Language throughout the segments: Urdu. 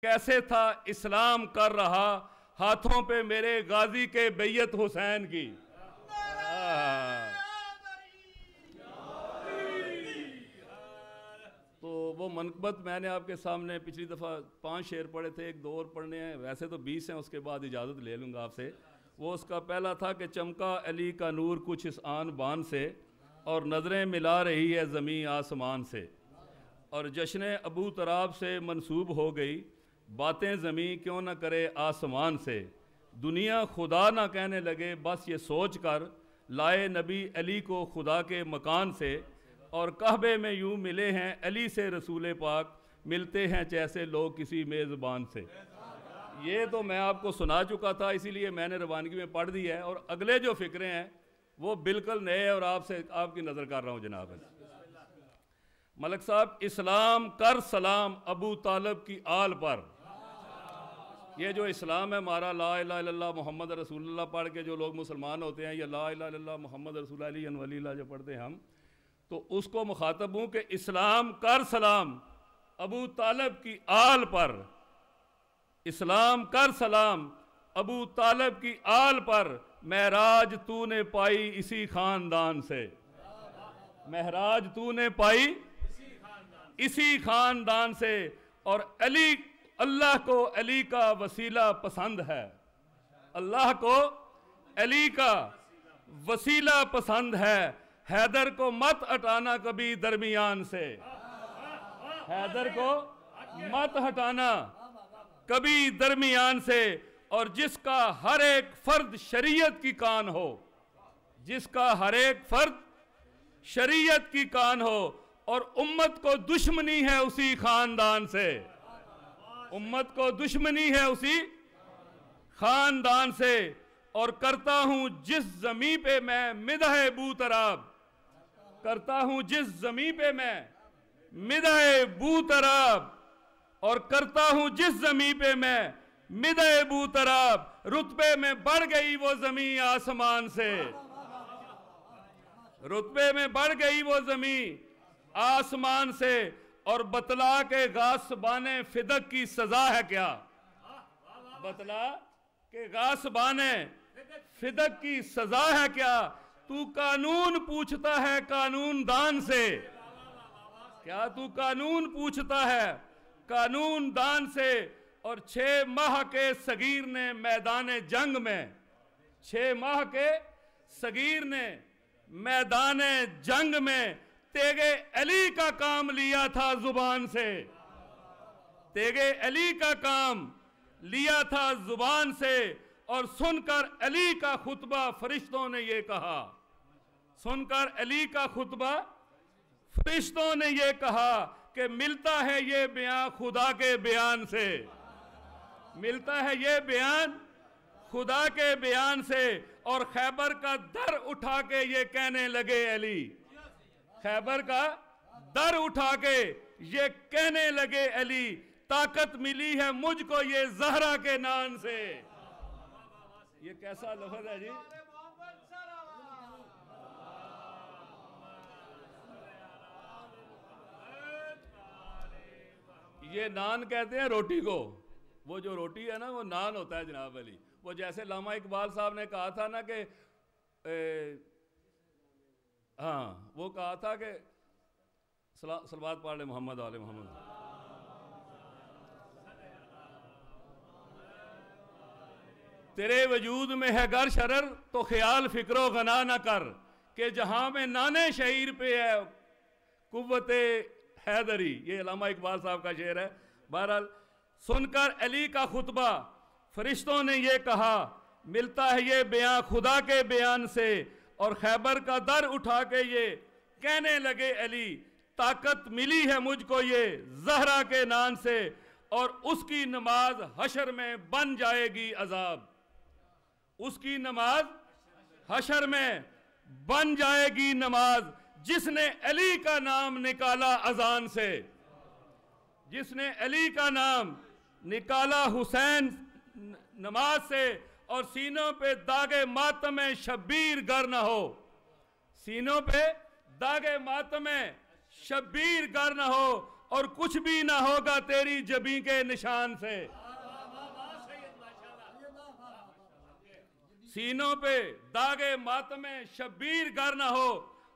کیسے تھا اسلام کر رہا ہاتھوں پہ میرے غازی کے بیعت حسین کی. تو وہ منقبت میں نے آپ کے سامنے پچھلی دفعہ 5 شعر پڑھے تھے, ایک 2 اور پڑھنے ہیں, ویسے تو 20 ہیں, اس کے بعد اجازت لے لوں گا آپ سے. وہ اس کا پہلا تھا کہ چمکا علی کا نور کچھ اس آن بان سے, اور نظریں ملا رہی ہے زمین آسمان سے, اور جشن ابو تراب سے منسوب ہو گئی باتیں زمین کیوں نہ کرے آسمان سے. دنیا خدا نہ کہنے لگے بس یہ سوچ کر لائے نبی علی کو خدا کے مکان سے, اور کعبے میں یوں ملے ہیں علی سے رسول پاک, ملتے ہیں جیسے لوگ کسی میزبان سے. یہ تو میں آپ کو سنا چکا تھا, اسی لیے میں نے روانگی میں پڑھ دی ہے, اور اگلے جو فقرے ہیں وہ بالکل نئے اور آپ کی نظر کر رہا ہوں جناب. ملک صاحب, اسلام کر سلام ابو طالب کی آل پر. یہ جو اسلام ہے ہمارا, لا الہ الا اللہ محمد رسول اللہ پڑھ کے جو لوگ مسلمان ہوتے ہیں, یا لا الہ الا اللہ محمد رسول علی ولی اللہ جو پڑھتے ہیں ہم, تو اس کو مخاطب ہوں کہ اسلام کر سلام ابو طالب کی آل پر. اسلام کر سلام ابو طالب کی آل پر, معراج تو نے پائی اسی خاندان سے. معراج تو نے پائی اسی خاندان سے, اور علی, اللہ کو علی کا وسیلہ پسند ہے. اللہ کو علی کا وسیلہ پسند ہے, حیدر کو مت ہٹانا کبھی درمیان سے. حیدر کو مت ہٹانا کبھی درمیان سے, اور جس کا ہر ایک فرد شریعت کی کان ہو, جس کا ہر ایک فرد شریعت کی کان ہو, اور امت کو دشمنی ہے اسی خاندان سے. امت کو دشمنی ہے اسی خاندان سے, اور کرتا ہوں جس زمین پہ میں مدح بو تراب, کرتا ہوں جس زمین پہ میں مدح بو تراب, اور کرتا ہوں جس زمین پہ میں مدح بو تراب, رتبے میں بڑھ گئی وہ زمین آسمان سے. رتبے میں بڑھ گئی وہ زمین آسمان سے, اور بتلا کے غاصبان فدق کی سزا ہے کیا. بتلا کہ غاصبان فدق کی سزا ہے کیا. تو قانون پوچھتا ہے قانون دان سے, کیا تو قانون پوچھتا ہے قانون دان سے, اور 6 ماہ کے صغیر نے میدان جنگ میں, 6 ماہ کے صغیر نے میدان جنگ میں تیغے علی کا کام لیا تھا زبان سے. تیغے علی کا کام لیا تھا زبان سے, اور سن کر علی کا خطبہ فرشتوں نے یہ کہا, سن کر علی کا خطبہ فرشتوں نے یہ کہا کہ ملتا ہے یہ بیان خدا کے بیان سے. ملتا ہے یہ بیان خدا کے بیان سے, اور خیبر کا در اٹھا کے یہ کہنے لگے علی. خیبر کا در اٹھا کے یہ کہنے لگے علی, طاقت ملی ہے مجھ کو یہ زہرا کے نان سے. یہ کیسا لفظ ہے جی. یہ نان کہتے ہیں روٹی کو, وہ جو روٹی ہے نا وہ نان ہوتا ہے جناب علی. وہ جیسے علامہ اقبال صاحب نے کہا تھا نا کہ ہاں, وہ کہا تھا کہ صلوات پڑھ لے محمد آل محمد. تیرے وجود میں ہے گر شرر تو خیال فکر و غنا نہ کر, کہ جہاں میں نانے شعیر پہ ہے قوت حیدری. یہ علامہ اقبال صاحب کا شعر ہے. بہرحال سن کر علی کا خطبہ فرشتوں نے یہ کہا, ملتا ہے یہ بیان خدا کے بیان سے, اور خیبر کا در اٹھا کے یہ کہنے لگے علی, طاقت ملی ہے مجھ کو یہ زہرا کے نان سے, اور اس کی نماز حشر میں بن جائے گی عذاب. اس کی نماز حشر میں بن جائے گی نماز, جس نے علی کا نام نکالا اذان سے. جس نے علی کا نام نکالا حسین نماز سے, اور سینوں پہ داغ ماتم شبیر گر نہ ہو. سینوں پہ داغ ماتم شبیر گر نہ ہو, اور کچھ بھی نہ ہوگا تیری جبیں کے نشان سے. سینوں پہ داغے ماتم شبیر گر نہ ہو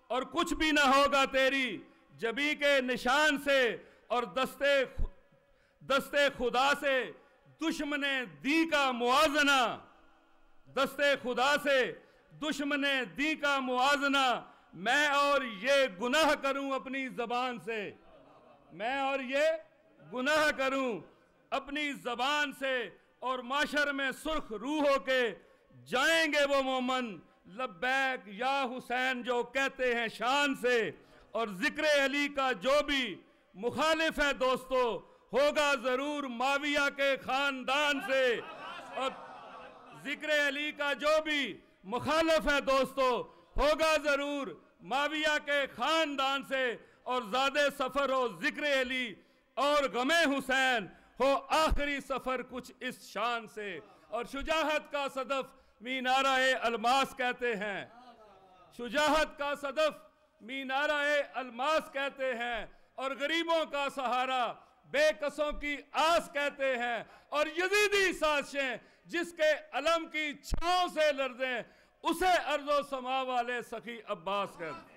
اور کچھ بھی نہ ہوگا تیری جبیں کے نشان سے. اور دستے خدا سے دشمن دی کا موازنہ، دستے خدا سے دشمن دی کا موازنہ، میں اور یہ گناہ کروں اپنی زبان سے، میں اور یہ گناہ کروں اپنی زبان سے. اور معاشر میں سرخ روح ہو کے جائیں گے وہ مومن، لبیک یا حسین جو کہتے ہیں شان سے. اور ذکر علی کا جو بھی مخالف ہے دوستو ہوگا ضرور معاویہ کے خاندان سے. اور ذکر علی کا جو بھی مخالف ہے دوستو ہوگا ضرور معاویہ کے خاندان سے. اور زیادہ سفر ہو ذکر علی اور غم حسین ہو آخری سفر کچھ اس شان سے. اور شجاعت کا صدف مینارہ الماس کہتے ہیں، شجاعت کا صدف مینارہ الماس کہتے ہیں. اور غریبوں کا سہارا بے کسوں کی آس کہتے ہیں. اور یزیدی سازشیں جس کے علم کی چھاؤں سے لرزیں اسے ارض و سما والے سخی عباس کہتے ہیں.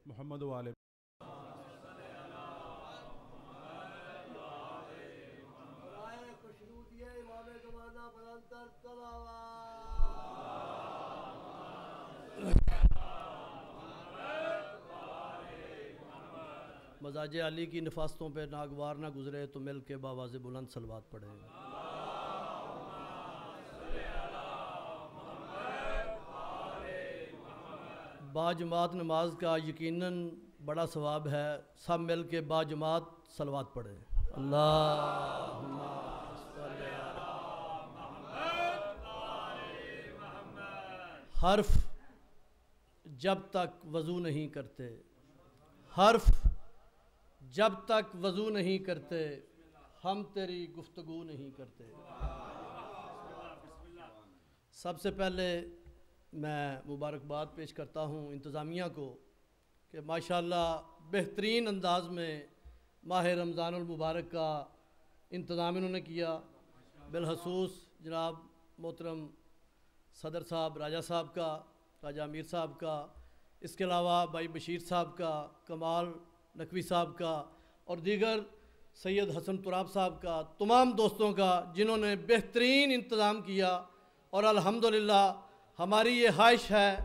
محمد والے مزاج علی کی نفاستوں پہ ناگوار نہ گزرے تو مل کے باواز بلند صلوات پڑھیں. باجماعت نماز کا یقیناً بڑا ثواب ہے، سب مل کے باجماعت صلوات پڑھیں. اللہم صلی حرف جب تک وضو نہیں کرتے، حرف جب تک وضو نہیں کرتے ہم تیری گفتگو نہیں کرتے. سب سے پہلے میں مبارکباد پیش کرتا ہوں انتظامیہ کو کہ ماشاءاللہ بہترین انداز میں ماہ رمضان المبارک کا انتظام انہوں نے کیا. بالخصوص جناب محترم صدر صاحب راجہ صاحب کا، راجہ امیر صاحب کا، اس کے علاوہ بھائی بشیر صاحب کا، کمال نقوی صاحب کا اور دیگر سید حسن تراب صاحب کا، تمام دوستوں کا جنہوں نے بہترین انتظام کیا. اور الحمدللہ ہماری یہ خواہش ہے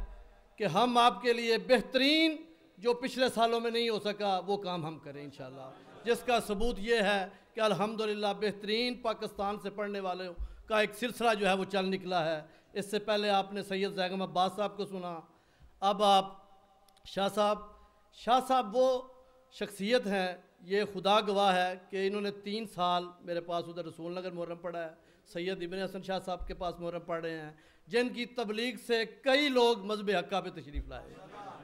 کہ ہم آپ کے لیے بہترین جو پچھلے سالوں میں نہیں ہو سکا وہ کام ہم کریں انشاءاللہ، جس کا ثبوت یہ ہے کہ الحمدللہ بہترین پاکستان سے پڑھنے والوں کا ایک سلسلہ جو ہے وہ چل نکلا ہے. اس سے پہلے آپ نے سید زیغم عباس صاحب کو سنا، اب آپ شاہ صاحب وہ شخصیت ہیں، یہ خدا گواہ ہے کہ انہوں نے 3 سال میرے پاس ادھر رسول نگر محرم پڑھا ہے. سید ابن حسن شاہ صاحب کے پاس محرم پڑھ رہے ہیں، جن کی تبلیغ سے کئی لوگ مذہب حقہ پہ تشریف لائے،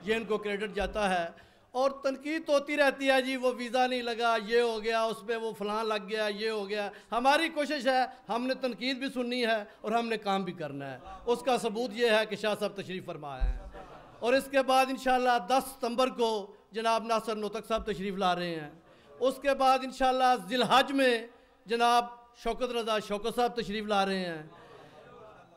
یہ ان کو کریڈٹ جاتا ہے. اور تنقید ہوتی رہتی ہے جی وہ ویزا نہیں لگا، یہ ہو گیا، اس پہ وہ فلاں لگ گیا، یہ ہو گیا. ہماری کوشش ہے، ہم نے تنقید بھی سننی ہے اور ہم نے کام بھی کرنا ہے. اس کا ثبوت یہ ہے کہ شاہ صاحب تشریف فرما ہیں. اور اس کے بعد انشاءاللہ 10 ستمبر کو جناب ناصر نوتک صاحب تشریف لا رہے ہیں. اس کے بعد انشاءاللہ ذی الحج میں جناب شوکت رضا شوکت صاحب تشریف لا رہے ہیں.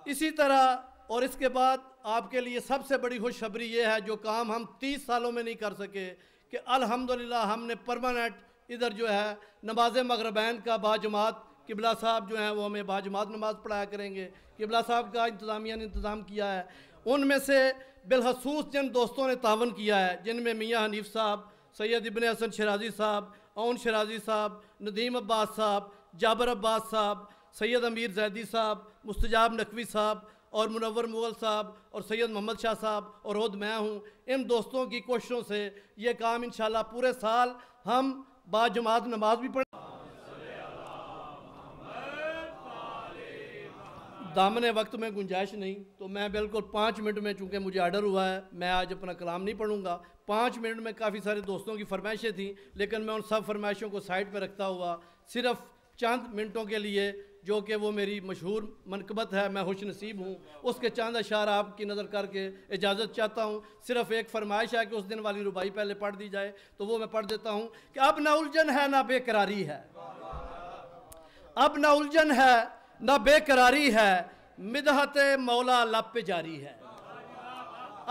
اسی طرح اور اس کے بعد آپ کے لیے سب سے بڑی خوشخبری یہ ہے، جو کام ہم 30 سالوں میں نہیں کر سکے، کہ الحمدللہ ہم نے پرماننٹ ادھر جو ہے نماز مغربین کا باجماعت قبلہ صاحب جو ہیں وہ ہمیں باجماعت نماز پڑھایا کریں گے. قبلہ صاحب کا انتظامیہ نے انتظام کیا ہے. ان میں سے بالخصوص جن دوستوں نے تعاون کیا ہے، جن میں میاں حنیف صاحب، سید ابن حسن شرازی صاحب، اون شرازی صاحب، ندیم عباس صاحب، جابر عباس صاحب، سید امیر زیدی صاحب، مستجاب نقوی صاحب اور منور مغل صاحب اور سید محمد شاہ صاحب اور خود میں ہوں، ان دوستوں کی کوششوں سے یہ کام انشاءاللہ پورے سال ہم باجماعت نماز بھی پڑھیں. دامن وقت میں گنجائش نہیں تو میں بالکل 5 منٹ میں، چونکہ مجھے آرڈر ہوا ہے، میں آج اپنا کلام نہیں پڑھوں گا. 5 منٹ میں کافی سارے دوستوں کی فرمائشیں تھیں، لیکن میں ان سب فرمائشوں کو سائڈ پہ رکھتا ہوا صرف چند منٹوں کے لیے جو کہ وہ میری مشہور منقبت ہے، میں خوش نصیب ہوں، اس کے چاند اشعار آپ کی نظر کر کے اجازت چاہتا ہوں۔ صرف ایک فرمائش ہے کہ اس دن والی ربائی پہلے پڑھ دی جائے، تو وہ میں پڑھ دیتا ہوں کہ اب نہ الجھن ہے نہ بے قراری ہے، اب نہ الجھن ہے نہ بے قراری ہے، مدحت مولا لب پہ جاری ہے۔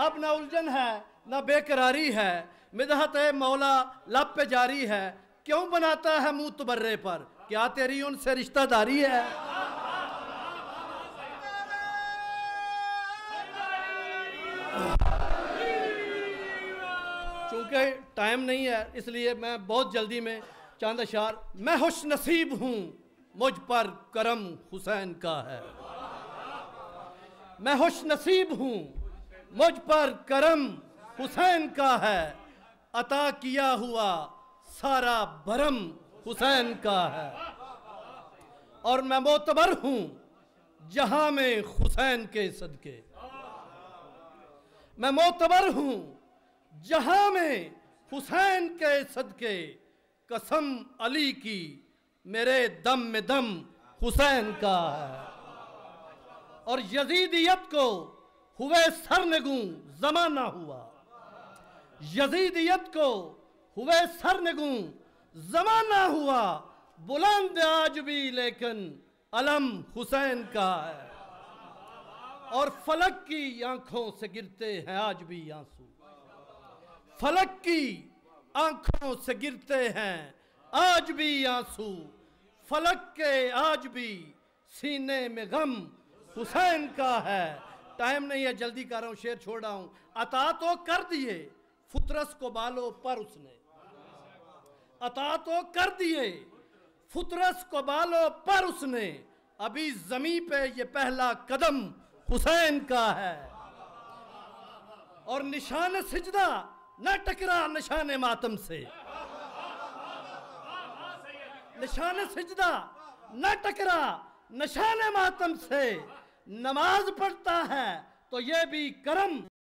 اب نہ الجھن ہے نہ بے قراری ہے، مدحت مولا لب پہ جاری ہے، کیوں بناتا ہے منہ تبرے پر، کیا تیری ان سے رشتہ داری ہے؟ چونکہ ٹائم نہیں ہے اس لیے میں بہت جلدی میں چاند اشعار۔ میں خوش نصیب ہوں مجھ پر کرم حسین کا ہے، میں خوش نصیب ہوں مجھ پر کرم حسین کا ہے، عطا کیا ہوا سارا بھرم حسین کا ہے، اور میں معتبر ہوں جہاں میں حسین کے صدقے، میں معتبر ہوں جہاں میں حسین کے صدقے، قسم علی کی میرے دم میں دم حسین کا ہے، اور یزیدیت کو ہوئے سرنگوں زمانہ ہوا، یزیدیت کو ہوئے سرنگوں زمانہ ہوا، بلند آج بھی لیکن علم حسین کا ہے، اور فلک کی آنکھوں سے گرتے ہیں آج بھی آنسو، فلک کی آنکھوں سے گرتے ہیں آج بھی آنسو، فلک کے آج بھی سینے میں غم حسین کا ہے۔ ٹائم نہیں ہے، جلدی کر رہا ہوں، شعر چھوڑ رہا ہوں۔ عطا تو کر دیے فطرس کو بالوں پر اس نے، عطا تو کر دیے فطرس کو بالوں پر اس نے، ابھی زمین پہ یہ پہلا قدم حسین کا ہے، اور نشان سجدہ نہ ٹکرا نشان ماتم سے، نشان سجدہ نہ ٹکرا نشان ماتم سے، نماز پڑھتا ہے تو یہ بھی کرم